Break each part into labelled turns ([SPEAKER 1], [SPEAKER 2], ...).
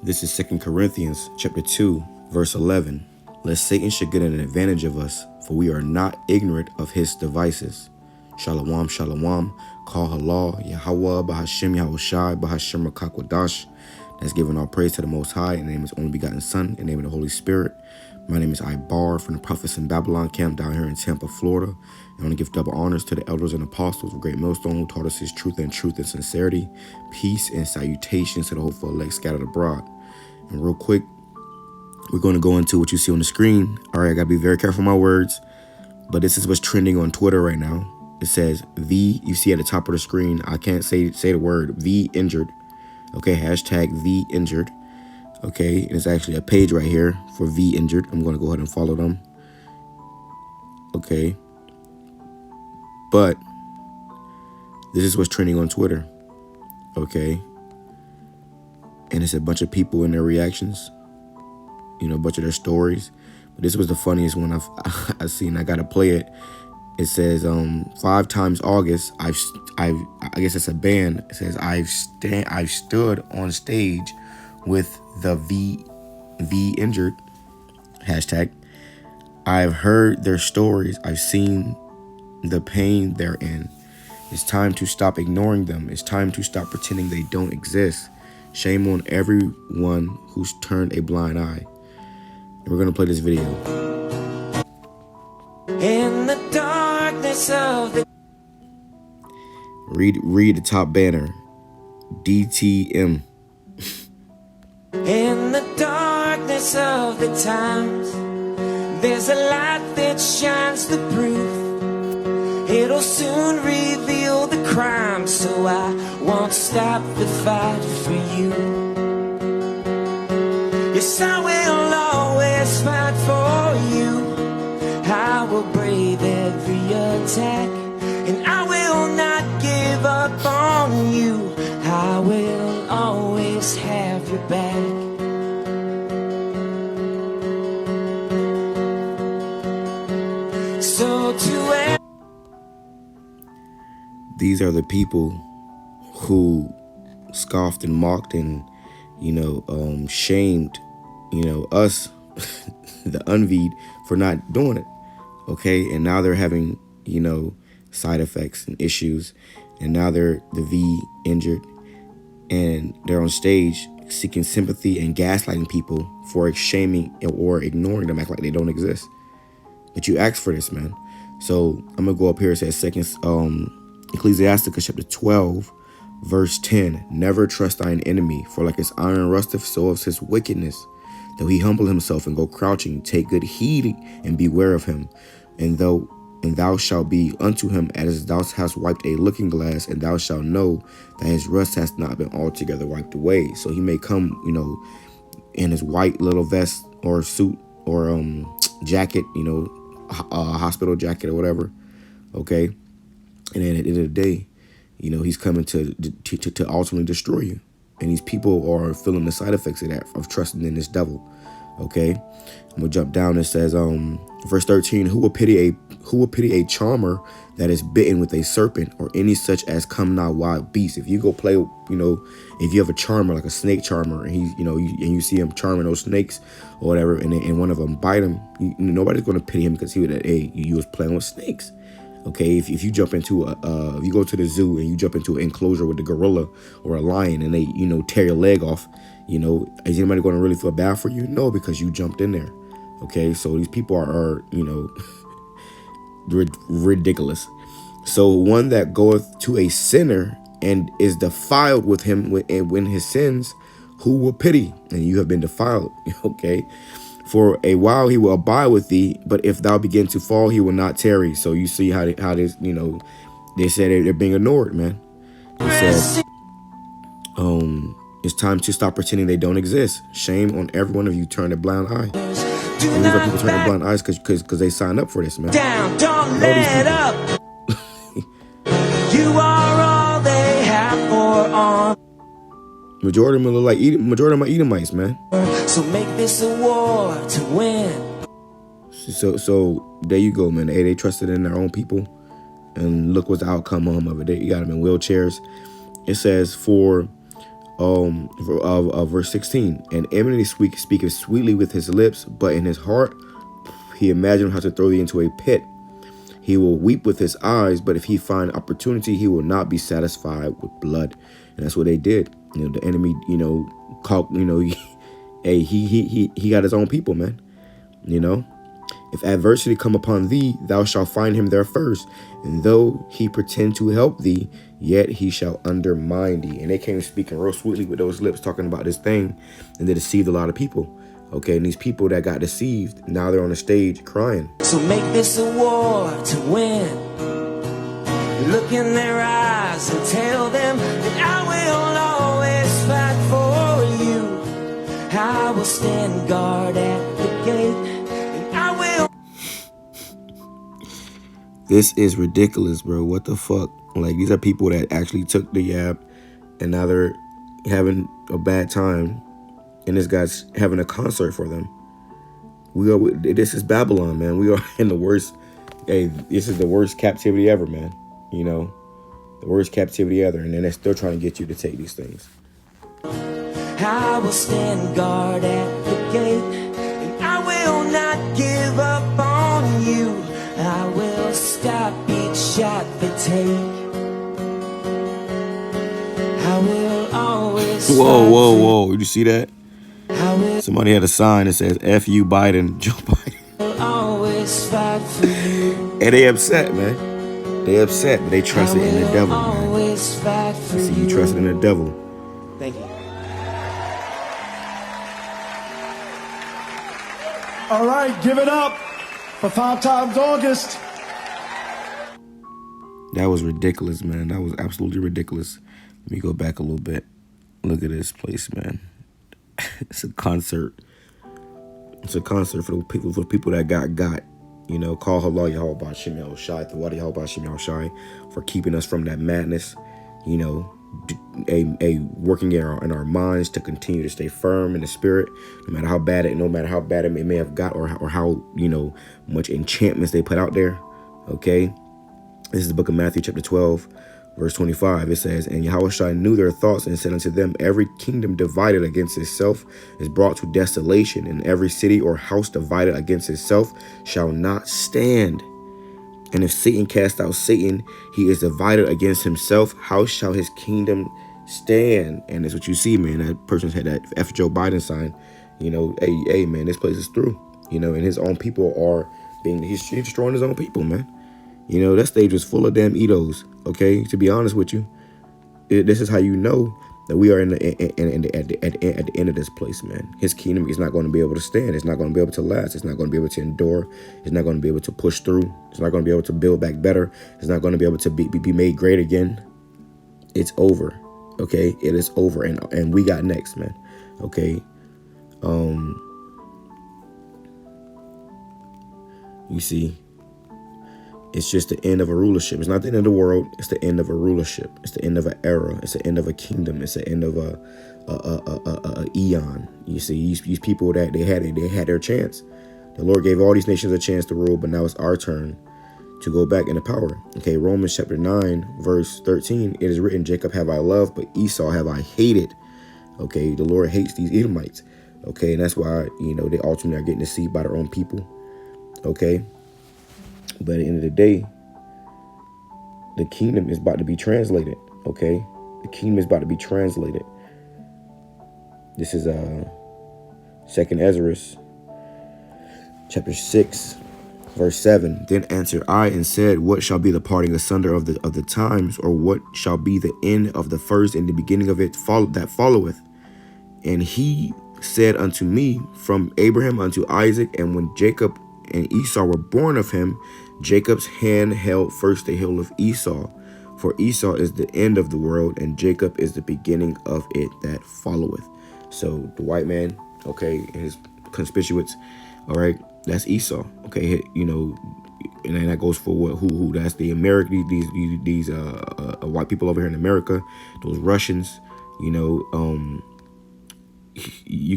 [SPEAKER 1] This is 2 Corinthians chapter 2, verse 11. Lest Satan should get an advantage of us, for we are not ignorant of his devices. Shalom, shalom. Call halal, YAHAWAH, BAHASHAM, YAHAWASHI, BAHASHAM, QADASH. That's giving all praise to the Most High, in the name of His only begotten Son, in the name of the Holy Spirit. My name is Ibar from the Prophets in Babylon camp down here in Tampa, Florida. I want to give double honors to the elders and apostles of Great Millstone who taught us His truth and sincerity, peace and salutations to the hopeful elect scattered abroad. And real quick, we're going to go into what you see on the screen. All right, I got to be very careful with my words, but this is what's trending on Twitter right now. It says V, you see at the top of the screen, I can't say the word, V injured. Okay, hashtag V injured. Okay, and it's actually a page right here for V injured. I'm going to go ahead and follow them. Okay. But this is what's trending on Twitter. Okay. And it's a bunch of people in their reactions, you know, a bunch of their stories. But this was the funniest one I've seen. I got to play it. It says 5 times August, I guess it's a band. It says I've stood on stage with the V injured hashtag. I've heard their stories. I've seen the pain they're in. It's time to stop ignoring them. It's time to stop pretending they don't exist. Shame on everyone who's turned a blind eye. And we're gonna play this video. In the darkness of the read the top banner. DTM. In the darkness of the times, there's a light that shines the proof. It'll soon reveal the crime, so I won't stop the fight for you. Yes, I will always fight for you. I will brave every attack, and I will not give up on you. I will always have your back. So to these are the people who scoffed and mocked and, you know, shamed, you know, us, the unvied, for not doing it. Okay. And now they're having, you know, side effects and issues. And now they're the V injured. And they're on stage seeking sympathy and gaslighting people for shaming or ignoring them, act like they don't exist. But you asked for this, man. So I'm going to go up here. It says Ecclesiasticus chapter 12, verse 10. Never trust thine enemy, for like his iron rusteth, so is his wickedness. Though he humble himself and go crouching, take good heed and beware of him. And thou shalt be unto him as thou hast wiped a looking glass, and thou shalt know that his rust has not been altogether wiped away. So he may come, you know, in his white little vest or suit or jacket, you know, hospital jacket or whatever. Okay. And then at the end of the day, you know, he's coming to ultimately destroy you. And these people are feeling the side effects of that, of trusting in this devil. Okay. I'm gonna jump down. It says, verse 13, who will pity a charmer that is bitten with a serpent, or any such as come not wild beasts? If you go play, you know, if you have a charmer, like a snake charmer, and he's, you know, and you see him charming those snakes or whatever, and one of them bite him, nobody's going to pity him because he was, hey, you was playing with snakes. Okay, if you jump into if you go to the zoo and you jump into an enclosure with a gorilla or a lion and they, you know, tear your leg off, you know, is anybody going to really feel bad for you? No, because you jumped in there. Okay, so these people are you know, ridiculous. So one that goeth to a sinner and is defiled with him when his sins, who will pity? And you have been defiled. Okay. For a while he will abide with thee, but if thou begin to fall, he will not tarry. So you see how this, you know, they said they're being ignored, man. He said, it's time to stop pretending they don't exist. Shame on every one of you turn a blind eye. And these are people turning blind eyes because they signed up for this, man.
[SPEAKER 2] Down, don't let up. You are all they have for on.
[SPEAKER 1] Majority of them look like majority of them are Edomites, man.
[SPEAKER 2] So make this a war to win.
[SPEAKER 1] So there you go, man. Hey, they trusted in their own people, and look what's the outcome of it. You got them in wheelchairs. It says, for Verse 16. And eminently speaketh sweetly with his lips, but in his heart he imagined how to throw thee into a pit. He will weep with his eyes, but if he find opportunity, he will not be satisfied with blood. And that's what they did. You know, the enemy, called, hey, he got his own people, man. You know, if adversity come upon thee, thou shalt find him there first. And though he pretend to help thee, yet he shall undermine thee. And they came speaking real sweetly with those lips, talking about this thing, and they deceived a lot of people. Okay, and these people that got deceived, now they're on the stage crying.
[SPEAKER 2] So make this a war to win. Look in their eyes and tell them that I will always fight for you. I will stand guard at the gate, and I will.
[SPEAKER 1] This is ridiculous, bro. What the fuck? Like, these are people that actually took the yab, and now they're having a bad time, and this guy's having a concert for them. This is Babylon, man. We are in the worst. Hey, this is the worst captivity ever, man. You know, the worst captivity ever, and then they're still trying to get you to take these things.
[SPEAKER 2] I will stand guard at the gate, and I will not give up on you. I will stop each shot they take. I will always.
[SPEAKER 1] Whoa! Did you see that? Somebody had a sign that says "F you, Biden, Joe Biden."
[SPEAKER 2] Always fight for you.
[SPEAKER 1] And they upset, man. They upset, but they trusted in the devil, man.
[SPEAKER 2] Always fight for
[SPEAKER 1] See, you trusted in the devil.
[SPEAKER 2] Thank you.
[SPEAKER 3] All right, give it up for 5 times August.
[SPEAKER 1] That was ridiculous, man. That was absolutely ridiculous. Let me go back a little bit. Look at this place, man. It's a concert. It's a concert for the people that got. You know, call HALAL YAHAWASHI, the water YAHAWASHI, for keeping us from that madness. You know, a working in our minds to continue to stay firm in the spirit, no matter how bad it may have got, or how much enchantments they put out there. Okay, this is the book of Matthew chapter 12. Verse 25, it says, and Yahawashi knew their thoughts and said unto them, every kingdom divided against itself is brought to desolation, and every city or house divided against itself shall not stand. And if Satan cast out Satan, he is divided against himself. How shall his kingdom stand? And that's what you see, man. That person's had that F Joe Biden sign. You know, hey, man, this place is through. You know, and his own people are he's destroying his own people, man. You know, that stage was full of damn Edos, okay? To be honest with you, this is how you know that we are at the end of this place, man. His kingdom is not going to be able to stand. It's not going to be able to last. It's not going to be able to endure. It's not going to be able to push through. It's not going to be able to build back better. It's not going to be able to be made great again. It's over, okay? It is over, and we got next, man, okay? You see, it's just the end of a rulership. It's not the end of the world. It's the end of a rulership. It's the end of an era. It's the end of a kingdom. It's the end of a eon. You see, these people that they had their chance. The Lord gave all these nations a chance to rule, but now it's our turn to go back into power. Okay, Romans chapter 9, verse 13. It is written, Jacob have I loved, but Esau have I hated. Okay, the Lord hates these Edomites. Okay, and that's why, they ultimately are getting deceived by their own people. Okay. But at the end of the day, the kingdom is about to be translated, okay? The kingdom is about to be translated. This is 2nd Ezra, chapter 6, verse 7. Then answered I and said, what shall be the parting asunder of the times, or what shall be the end of the first and the beginning of it that followeth? And he said unto me, from Abraham unto Isaac, and when Jacob and Esau were born of him, Jacob's hand held first the heel of Esau, for Esau is the end of the world, and Jacob is the beginning of it that followeth. So the white man, okay, and his constituents, all right, that's Esau, okay, and then that goes for who? That's the American, these white people over here in America, those Russians, you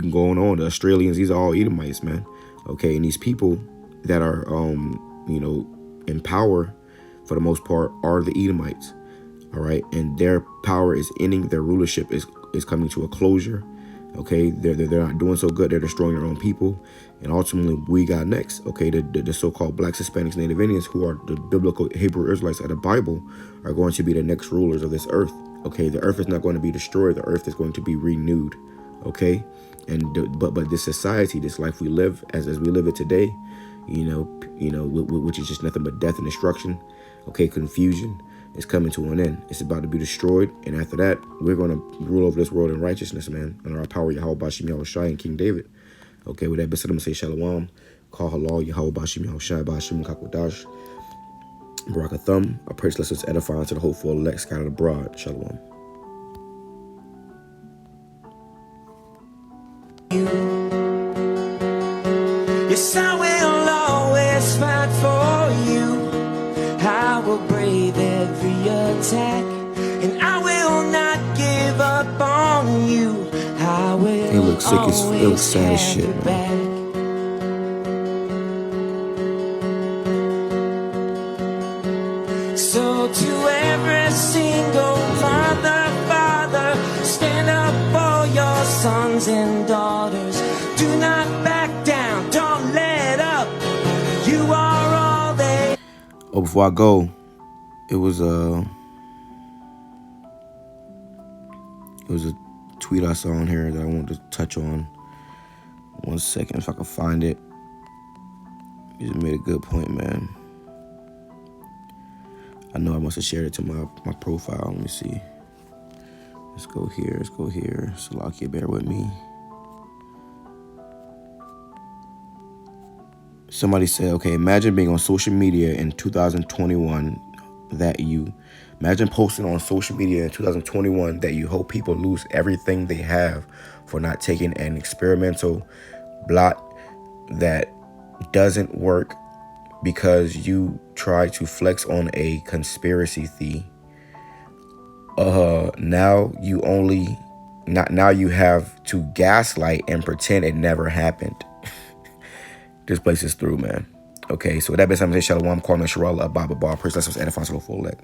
[SPEAKER 1] can go on. The Australians, these are all Edomites, man, okay, and these people that are in power for the most part are the Edomites, all right, and their power is ending. Their rulership is coming to a closure. Okay, they're not doing so good. They're destroying their own people, and ultimately we got next. Okay, the so-called Blacks, Hispanics, Native Indians, who are the biblical Hebrew Israelites of the Bible, are going to be the next rulers of this earth. Okay, the earth is not going to be destroyed. The earth is going to be renewed. Okay, and but this society, this life we live as we live it today, which is just nothing but death and destruction. Okay, confusion is coming to an end. It's about to be destroyed, and after that, we're going to rule over this world in righteousness, man, under our power, YAHAWASHI, YAHAWASHI, and King David. Okay, with that being said, I'm going to say shalom, call halal, YAHAWASHI, YAHAWASHI, BAHASHAM, QADASH, Barakathum. I pray this lessons edifying to the hopeful elect scattered abroad. Shalom.
[SPEAKER 2] Yes, I will always fight for you. I will brave every attack, and I will not give up on you. I will
[SPEAKER 1] it looks sick as it looks sad as shit, man.
[SPEAKER 2] So to every single mother, father, stand up for your sons and daughters. Do not back down, don't let up. You are all they.
[SPEAKER 1] Oh, before I go, it was a tweet I saw on here that I wanted to touch on. 1 second, if I can find it. You just made a good point, man. I know I must have shared it to my profile. Let me see. Let's go here. Salakia, bear with me. Somebody said, okay, imagine being on social media in 2021 imagine posting on social media in 2021 that you hope people lose everything they have for not taking an experimental blot that doesn't work because you try to flex on a conspiracy theory. Now you have to gaslight and pretend it never happened. This place is through, man. Okay, so with that being said, I'm going to say shalom, Kwame Sharala, Abba Bar, praise lessons, edifying, so full leg.